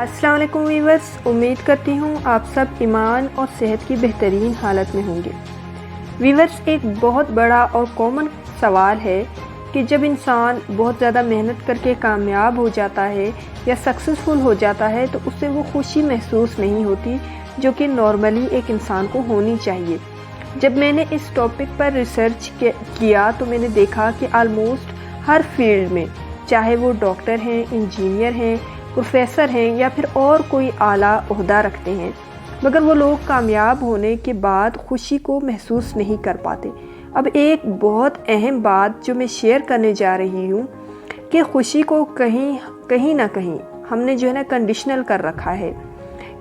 السلام علیکم ویورز، امید کرتی ہوں آپ سب ایمان اور صحت کی بہترین حالت میں ہوں گے۔ ویورز، ایک بہت بڑا اور کامن سوال ہے کہ جب انسان بہت زیادہ محنت کر کے کامیاب ہو جاتا ہے یا سکسیزفل ہو جاتا ہے تو اس سے وہ خوشی محسوس نہیں ہوتی جو کہ نارملی ایک انسان کو ہونی چاہیے۔ جب میں نے اس ٹاپک پر ریسرچ کیا تو میں نے دیکھا کہ آلموسٹ ہر فیلڈ میں، چاہے وہ ڈاکٹر ہیں، انجینئر ہیں، پروفیسر ہیں یا پھر اور کوئی اعلیٰ عہدہ رکھتے ہیں، مگر وہ لوگ کامیاب ہونے کے بعد خوشی کو محسوس نہیں کر پاتے۔ اب ایک بہت اہم بات جو میں شیئر کرنے جا رہی ہوں کہ خوشی کو کہیں نہ کہیں ہم نے کنڈیشنل کر رکھا ہے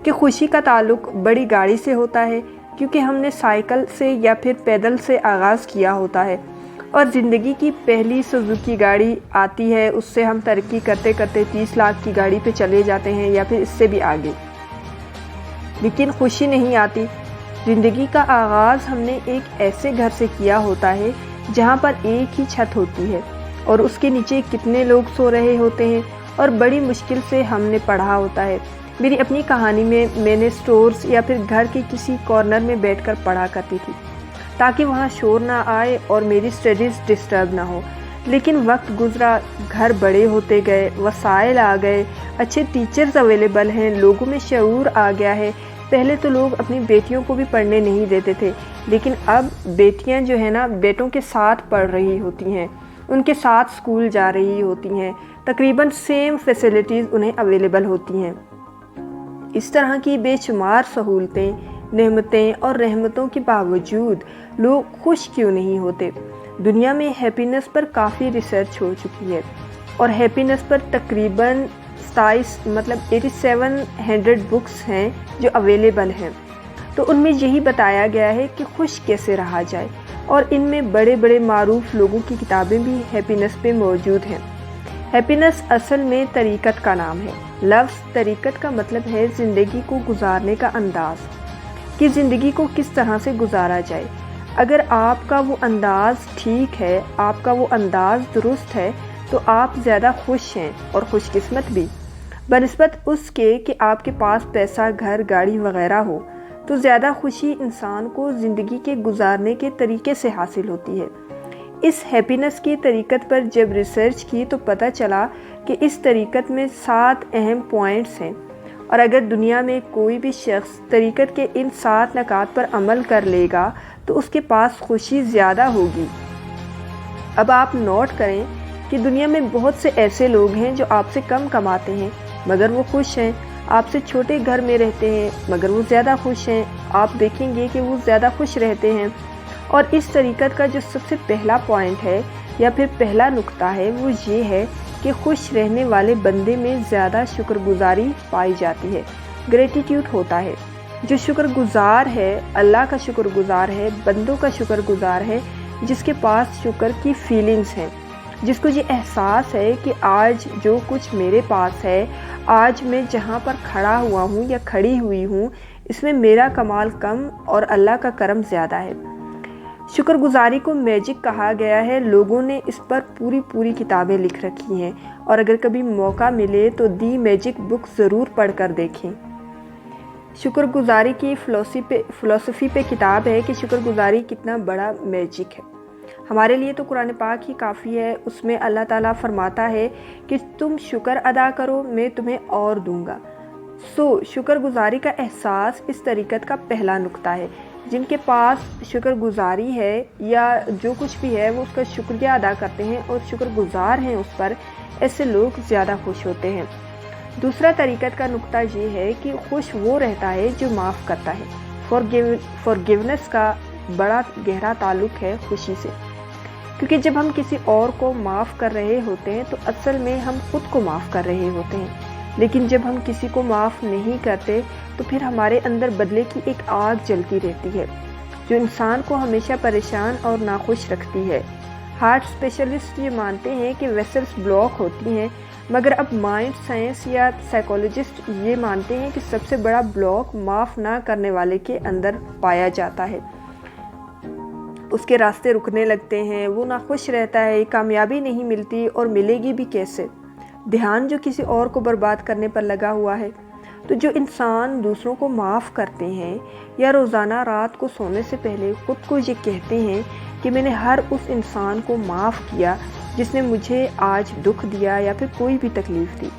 کہ خوشی کا تعلق بڑی گاڑی سے ہوتا ہے، کیونکہ ہم نے سائیکل سے یا پھر پیدل سے آغاز کیا ہوتا ہے اور زندگی کی پہلی سوزوکی گاڑی آتی ہے، اس سے ہم ترقی کرتے کرتے 30 لاکھ کی گاڑی پہ چلے جاتے ہیں یا پھر اس سے بھی آگے، لیکن خوشی نہیں آتی۔ زندگی کا آغاز ہم نے ایک ایسے گھر سے کیا ہوتا ہے جہاں پر ایک ہی چھت ہوتی ہے اور اس کے نیچے کتنے لوگ سو رہے ہوتے ہیں اور بڑی مشکل سے ہم نے پڑھا ہوتا ہے۔ میری اپنی کہانی میں نے سٹورز یا پھر گھر کے کسی کارنر میں بیٹھ کر پڑھا کرتی تھی تاکہ وہاں شور نہ آئے اور میری اسٹڈیز ڈسٹرب نہ ہو، لیکن وقت گزرا، گھر بڑے ہوتے گئے، وسائل آ گئے، اچھے ٹیچرز اویلیبل ہیں، لوگوں میں شعور آ گیا ہے۔ پہلے تو لوگ اپنی بیٹیوں کو بھی پڑھنے نہیں دیتے تھے، لیکن اب بیٹیاں بیٹوں کے ساتھ پڑھ رہی ہوتی ہیں، ان کے ساتھ اسکول جا رہی ہوتی ہیں، تقریباً سیم فیسلٹیز انہیں اویلیبل ہوتی ہیں۔ اس طرح کی بے شمار سہولتیں، نعمتیں اور رحمتوں کے باوجود لوگ خوش کیوں نہیں ہوتے؟ دنیا میں ہیپینس پر کافی ریسرچ ہو چکی ہے اور ہیپینس پر تقریباً 8700 بکس ہیں جو اویلیبل ہیں، تو ان میں یہی بتایا گیا ہے کہ خوش کیسے رہا جائے، اور ان میں بڑے بڑے معروف لوگوں کی کتابیں بھی ہیپینس پہ موجود ہیں۔ ہیپینس اصل میں طریقت کا نام ہے۔ لفظ طریقت کا مطلب ہے زندگی کو گزارنے کا انداز، کہ زندگی کو کس طرح سے گزارا جائے۔ اگر آپ کا وہ انداز ٹھیک ہے، آپ کا وہ انداز درست ہے، تو آپ زیادہ خوش ہیں اور خوش قسمت بھی، بنسبت اس کے کہ آپ کے پاس پیسہ، گھر، گاڑی وغیرہ ہو۔ تو زیادہ خوشی انسان کو زندگی کے گزارنے کے طریقے سے حاصل ہوتی ہے۔ اس ہیپینس کی طریقت پر جب ریسرچ کی تو پتہ چلا کہ اس طریقت میں 7 اہم پوائنٹس ہیں، اور اگر دنیا میں کوئی بھی شخص طریقت کے ان 7 نکات پر عمل کر لے گا تو اس کے پاس خوشی زیادہ ہوگی۔ اب آپ نوٹ کریں کہ دنیا میں بہت سے ایسے لوگ ہیں جو آپ سے کم کماتے ہیں مگر وہ خوش ہیں، آپ سے چھوٹے گھر میں رہتے ہیں مگر وہ زیادہ خوش ہیں، آپ دیکھیں گے کہ وہ زیادہ خوش رہتے ہیں۔ اور اس طریقت کا جو سب سے پہلا پوائنٹ ہے یا پھر پہلا نقطہ ہے وہ یہ ہے کہ خوش رہنے والے بندے میں زیادہ شکر گزاری پائی جاتی ہے، گریٹیٹیوڈ ہوتا ہے۔ جو شکر گزار ہے، اللہ کا شکر گزار ہے، بندوں کا شکر گزار ہے، جس کے پاس شکر کی فیلنگز ہیں، جس کو یہ احساس ہے کہ آج جو کچھ میرے پاس ہے، آج میں جہاں پر کھڑا ہوا ہوں یا کھڑی ہوئی ہوں، اس میں میرا کمال کم اور اللہ کا کرم زیادہ ہے۔ شکر گزاری کو میجک کہا گیا ہے، لوگوں نے اس پر پوری کتابیں لکھ رکھی ہیں، اور اگر کبھی موقع ملے تو دی میجک بک ضرور پڑھ کر دیکھیں۔ شکر گزاری کی فلسفی پہ کتاب ہے کہ شکر گزاری کتنا بڑا میجک ہے۔ ہمارے لیے تو قرآن پاک ہی کافی ہے، اس میں اللہ تعالیٰ فرماتا ہے کہ تم شکر ادا کرو، میں تمہیں اور دوں گا۔ شکر گزاری کا احساس اس طریقت کا پہلا نقطہ ہے۔ جن کے پاس شکر گزاری ہے یا جو کچھ بھی ہے وہ اس کا شکریہ ادا کرتے ہیں اور شکر گزار ہیں اس پر، ایسے لوگ زیادہ خوش ہوتے ہیں۔ دوسرا طریقت کا نقطہ یہ ہے کہ خوش وہ رہتا ہے جو معاف کرتا ہے۔ فارگیونیس کا بڑا گہرا تعلق ہے خوشی سے، کیونکہ جب ہم کسی اور کو معاف کر رہے ہوتے ہیں تو اصل میں ہم خود کو معاف کر رہے ہوتے ہیں، لیکن جب ہم کسی کو معاف نہیں کرتے تو پھر ہمارے اندر بدلے کی ایک آگ جلتی رہتی ہے جو انسان کو ہمیشہ پریشان اور ناخوش رکھتی ہے۔ ہارٹ اسپیشلسٹ یہ مانتے ہیں کہ ویسلز بلاک ہوتی ہیں، مگر اب مائنڈ سائنس یا سائیکولوجسٹ یہ مانتے ہیں کہ سب سے بڑا بلاک معاف نہ کرنے والے کے اندر پایا جاتا ہے۔ اس کے راستے رکنے لگتے ہیں، وہ ناخوش رہتا ہے، کامیابی نہیں ملتی اور ملے گی بھی کیسے؟ دھیان جو کسی اور کو برباد کرنے پر لگا ہوا ہے۔ تو جو انسان دوسروں کو معاف کرتے ہیں یا روزانہ رات کو سونے سے پہلے خود کو یہ کہتے ہیں کہ میں نے ہر اس انسان کو معاف کیا جس نے مجھے آج دکھ دیا یا پھر کوئی بھی تکلیف دی،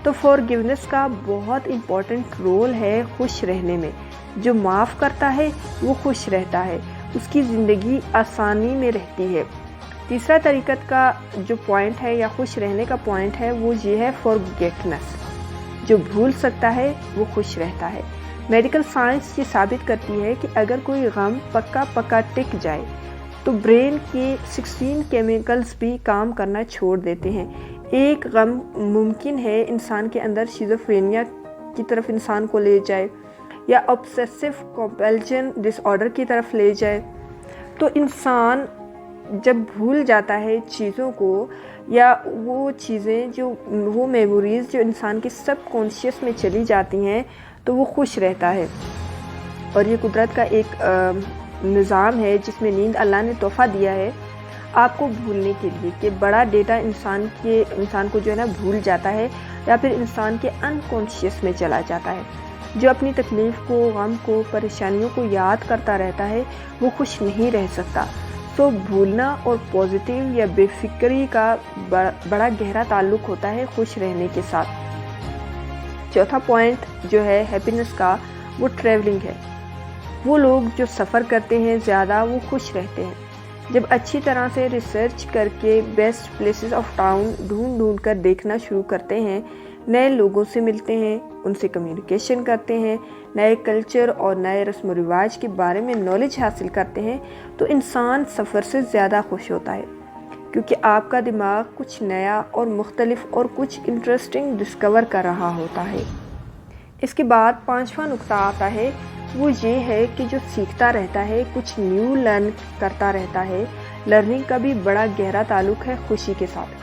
تو فارگیونیس کا بہت امپورٹنٹ رول ہے خوش رہنے میں۔ جو معاف کرتا ہے وہ خوش رہتا ہے، اس کی زندگی آسانی میں رہتی ہے۔ تیسرا طریقت کا جو پوائنٹ ہے یا خوش رہنے کا پوائنٹ ہے وہ یہ ہے فارگیٹنس۔ جو بھول سکتا ہے وہ خوش رہتا ہے۔ میڈیکل سائنس یہ ثابت کرتی ہے کہ اگر کوئی غم پکا ٹک جائے تو برین کے 16 کیمیکلز بھی کام کرنا چھوڑ دیتے ہیں۔ ایک غم ممکن ہے انسان کے اندر شیزوفرینیا کی طرف انسان کو لے جائے یا obsessive compulsion ڈس آرڈر کی طرف لے جائے۔ تو انسان جب بھول جاتا ہے چیزوں کو یا وہ چیزیں وہ میموریز جو انسان کے سب کانشیس میں چلی جاتی ہیں تو وہ خوش رہتا ہے۔ اور یہ قدرت کا ایک نظام ہے جس میں نیند اللہ نے تحفہ دیا ہے آپ کو بھولنے کے لیے، کہ بڑا ڈیٹا انسان کو جو ہے نا بھول جاتا ہے یا پھر انسان کے انکانشیس میں چلا جاتا ہے۔ جو اپنی تکلیف کو، غم کو، پریشانیوں کو یاد کرتا رہتا ہے وہ خوش نہیں رہ سکتا۔ تو بھولنا اور پازیٹیو یا بے فکری کا بڑا گہرا تعلق ہوتا ہے خوش رہنے کے ساتھ۔ چوتھا پوائنٹ جو ہے ہیپینس کا وہ ٹریولنگ ہے۔ وہ لوگ جو سفر کرتے ہیں زیادہ وہ خوش رہتے ہیں۔ جب اچھی طرح سے ریسرچ کر کے بیسٹ پلیسز آف ٹاؤن ڈھونڈ کر دیکھنا شروع کرتے ہیں، نئے لوگوں سے ملتے ہیں، ان سے کمیونیکیشن کرتے ہیں، نئے کلچر اور نئے رسم و رواج کے بارے میں نالج حاصل کرتے ہیں، تو انسان سفر سے زیادہ خوش ہوتا ہے، کیونکہ آپ کا دماغ کچھ نیا اور مختلف اور کچھ انٹرسٹنگ ڈسکور کر رہا ہوتا ہے۔ اس کے بعد 5واں نقطہ آتا ہے، وہ یہ ہے کہ جو سیکھتا رہتا ہے، کچھ نیو لرن کرتا رہتا ہے۔ لرننگ کا بھی بڑا گہرا تعلق ہے خوشی کے ساتھ۔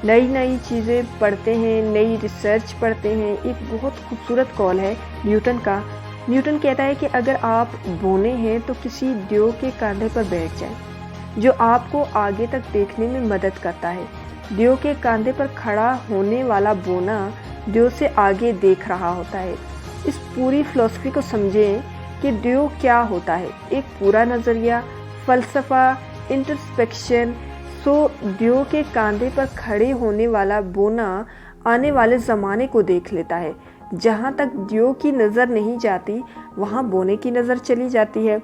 نئی چیزیں پڑھتے ہیں، نئی ریسرچ پڑھتے ہیں۔ ایک بہت خوبصورت قول ہے نیوٹن کا۔ نیوٹن کہتا ہے کہ اگر آپ بونے ہیں تو کسی دیو کے کاندھے پر بیٹھ جائیں، جو آپ کو آگے تک دیکھنے میں مدد کرتا ہے۔ دیو کے کاندھے پر کھڑا ہونے والا بونا دیو سے آگے دیکھ رہا ہوتا ہے۔ اس پوری فلسفی کو سمجھیں کہ دیو کیا ہوتا ہے، ایک پورا نظریہ، فلسفہ، انٹرسپیکشن۔ دیو کے کاندھے پر کھڑے ہونے والا بونا آنے والے زمانے کو دیکھ لیتا ہے۔ جہاں تک دیو کی نظر نہیں جاتی وہاں بونے کی نظر چلی جاتی ہے۔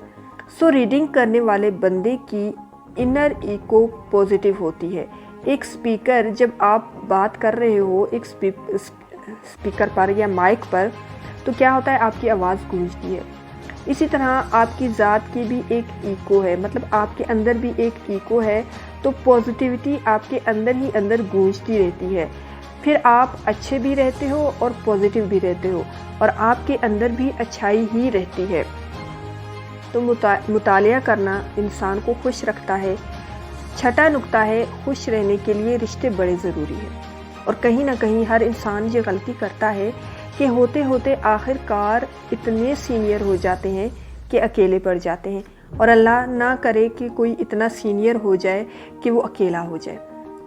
ریڈنگ کرنے والے بندے کی انر ایکو پازیٹیو ہوتی ہے۔ ایک سپیکر، جب آپ بات کر رہے ہو ایک سپیکر پر یا مائک پر، تو کیا ہوتا ہے، آپ کی آواز گونجتی ہے۔ اسی طرح آپ کی ذات کی بھی ایک ایکو ہے، مطلب آپ کے اندر بھی ایک ایکو ہے، تو پازیٹیوٹی آپ کے اندر ہی اندر گونجتی رہتی ہے۔ پھر آپ اچھے بھی رہتے ہو اور پازیٹیو بھی رہتے ہو، اور آپ کے اندر بھی اچھائی ہی رہتی ہے۔ تو مطالعہ کرنا انسان کو خوش رکھتا ہے۔ چھٹا نقطہ ہے، خوش رہنے کے لیے رشتے بڑے ضروری ہیں، اور کہیں نہ کہیں ہر انسان یہ غلطی کرتا ہے کہ ہوتے ہوتے آخر کار اتنے سینئر ہو جاتے ہیں کہ اکیلے پڑ جاتے ہیں، اور اللہ نہ کرے کہ کوئی اتنا سینئر ہو جائے کہ وہ اکیلا ہو جائے۔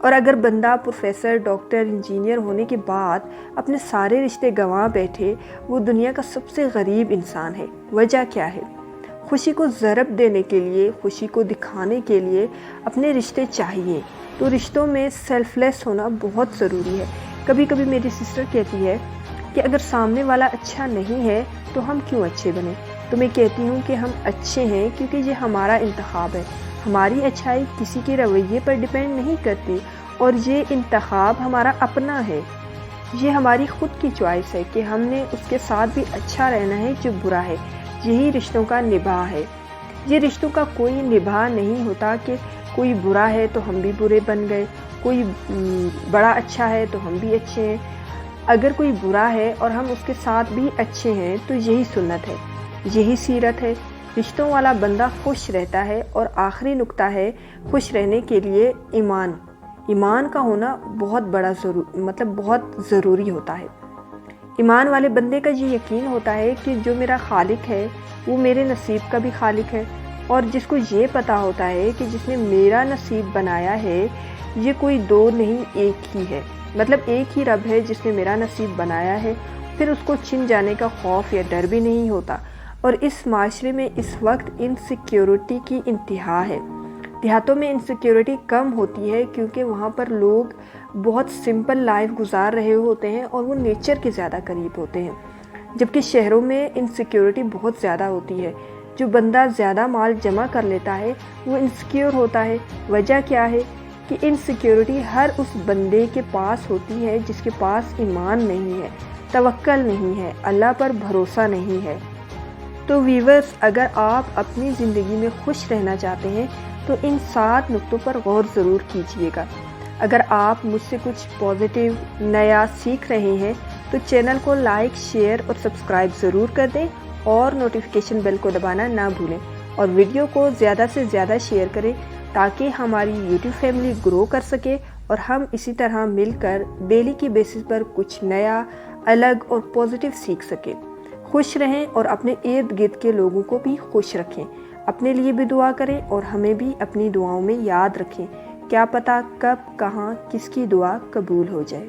اور اگر بندہ پروفیسر، ڈاکٹر، انجینئر ہونے کے بعد اپنے سارے رشتے گنوا بیٹھے، وہ دنیا کا سب سے غریب انسان ہے۔ وجہ کیا ہے؟ خوشی کو ضرب دینے کے لیے، خوشی کو دکھانے کے لیے اپنے رشتے چاہیے۔ تو رشتوں میں سیلف لیس ہونا بہت ضروری ہے۔ کبھی کبھی میری سسٹر کہتی ہے کہ اگر سامنے والا اچھا نہیں ہے تو ہم کیوں اچھے بنیں؟ تو میں کہتی ہوں کہ ہم اچھے ہیں کیونکہ یہ ہمارا انتخاب ہے۔ ہماری اچھائی کسی کے رویے پر ڈیپینڈ نہیں کرتی، اور یہ انتخاب ہمارا اپنا ہے۔ یہ ہماری خود کی چوائس ہے کہ ہم نے اس کے ساتھ بھی اچھا رہنا ہے جو برا ہے۔ یہی رشتوں کا نبھا ہے۔ یہ رشتوں کا کوئی نبھا نہیں ہوتا کہ کوئی برا ہے تو ہم بھی برے بن گئے، کوئی بڑا اچھا ہے تو ہم بھی اچھے ہیں۔ اگر کوئی برا ہے اور ہم اس کے ساتھ بھی اچھے ہیں تو یہی سنت ہے، یہی سیرت ہے۔ رشتوں والا بندہ خوش رہتا ہے۔ اور آخری نقطہ ہے خوش رہنے کے لیے ایمان کا ہونا بہت ضروری ہوتا ہے۔ ایمان والے بندے کا یہ یقین ہوتا ہے کہ جو میرا خالق ہے وہ میرے نصیب کا بھی خالق ہے، اور جس کو یہ پتہ ہوتا ہے کہ جس نے میرا نصیب بنایا ہے یہ کوئی دو نہیں، ایک ہی ہے، مطلب ایک ہی رب ہے جس نے میرا نصیب بنایا ہے، پھر اس کو چھن جانے کا خوف یا ڈر بھی نہیں ہوتا۔ اور اس معاشرے میں اس وقت انسیکیورٹی کی انتہا ہے۔ دیہاتوں میں انسیکیورٹی کم ہوتی ہے کیونکہ وہاں پر لوگ بہت سمپل لائف گزار رہے ہوتے ہیں اور وہ نیچر کے زیادہ قریب ہوتے ہیں، جبکہ شہروں میں انسیکیورٹی بہت زیادہ ہوتی ہے۔ جو بندہ زیادہ مال جمع کر لیتا ہے وہ انسیکیور ہوتا ہے۔ وجہ کیا ہے کہ انسیکیورٹی ہر اس بندے کے پاس ہوتی ہے جس کے پاس ایمان نہیں ہے، توکل نہیں ہے، اللہ پر بھروسہ نہیں ہے۔ تو ویورز، اگر آپ اپنی زندگی میں خوش رہنا چاہتے ہیں تو ان 7 نقطوں پر غور ضرور کیجئے گا۔ اگر آپ مجھ سے کچھ پازیٹیو نیا سیکھ رہے ہیں تو چینل کو لائک، شیئر اور سبسکرائب ضرور کر دیں اور نوٹیفیکیشن بیل کو دبانا نہ بھولیں، اور ویڈیو کو زیادہ سے زیادہ شیئر کریں تاکہ ہماری یوٹیوب فیملی گرو کر سکے اور ہم اسی طرح مل کر ڈیلی کی بیسس پر کچھ نیا، الگ اور پازیٹیو سیکھ سکیں۔ خوش رہیں اور اپنے ارد گرد کے لوگوں کو بھی خوش رکھیں۔ اپنے لیے بھی دعا کریں اور ہمیں بھی اپنی دعاؤں میں یاد رکھیں۔ کیا پتہ کب، کہاں، کس کی دعا قبول ہو جائے۔